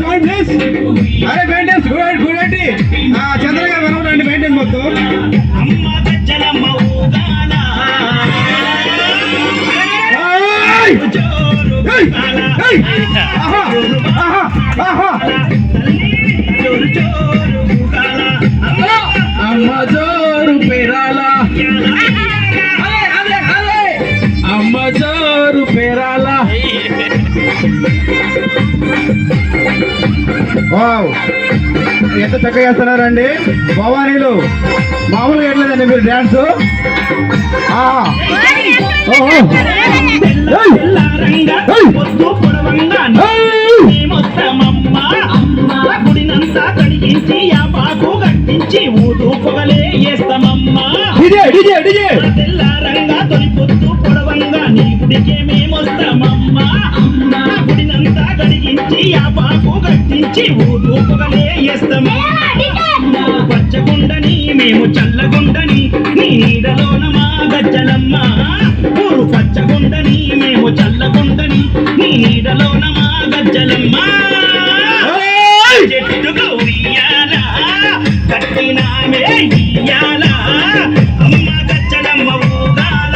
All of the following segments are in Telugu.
Sound please. అరే మెయింటెన్స్ చూడండి చంద్ర గారు వినవడండి మెయింటెన్స్ మొత్తం. అమ్మ జోరు పేరాల, అమ్మ జోరు పేరాల. ఎంత చక్కగా చేస్తున్నారండి భవానీలు. మామూలుగా వేయట్లేదండి మీరు డ్యాన్స్. గుడినంతా కడిగించి యాపాకు కట్టించి ఊదు పొగలే వేస్తామమ్మా. తెల్లారంగా తొలి పొద్దు పొడవంగా నీ గుడికే మేమొస్తామమ్మా. గుడినంతా కడిగించి యాపాకు కట్టించి ఊదు పొగలే వేస్తామమ్మా. పచ్చగుండని మేము చల్లగుండని నీ నీడలోన మా గజ్జలమ్మ. ఊరు పచ్చగుండని మేము చల్లగుండని నీ నీడలోన మా గజ్జలమ్మ. చెట్టుకు ఉయ్యాల కట్టినామే ఇయ్యాల అమ్మ గజ్జలమ్మ ఊగాల.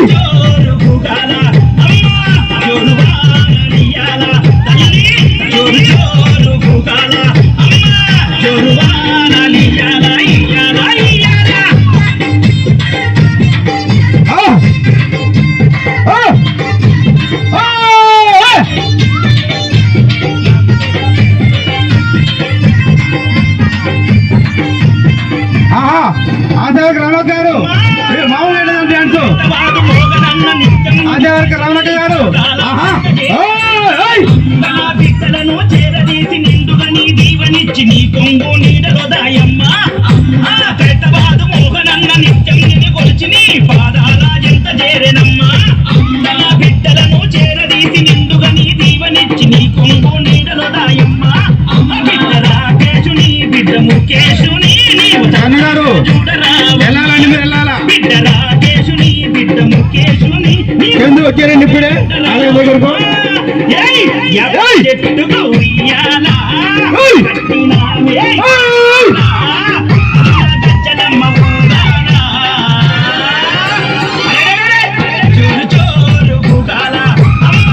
జోరు ఊగాల అమ్మ జోరు వానలియాల తల్లి. జోరు జోరు ఊగాల అమ్మ జోరు వానలియాల ఇయ్యాల ఇయ్యాల. ఆచార్య రమణక్క గారు మీరు మామూలు డ్యాన్స్. ఆచార్య రమణక్క గారు బిడ్డలను చేరదీసి నిండుగా నీ దీవనిచ్చి నీ కొంగు నీడలోదాయమ్మ. కైతబాదు మోహనన్న నిత్యం నిన్ను కొలిచి నీ పాదాల ఎంత చేరేనమ్మ. బిడ్డలను చేరదీసి నిండుగా నీ దీవనిచ్చి నీ కొంగు నీడలోదాయమ్మ. బిడ్డ రాకేశుని బిడ్డ ముఖేశుని బిడ్డ రాకేశుని బిడ్డ ముఖేశుని ఎందుకు వచ్చారండి ఇప్పుడే దగ్గరకు. చెట్టుగా ఉయ్యాల గజ్జలమ్మ ఊగాల. జోరు జోరు ఊగాల అమ్మ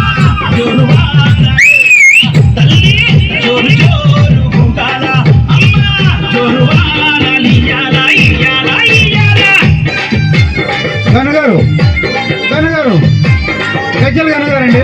జోరు వాన తల్లి. జోరు జోరు ఊగాల అమ్మ జోరు వానలియాల ఇయ్యాల ఇయ్యాల. గన్నగారు గజ్జలు గన్నగారండి.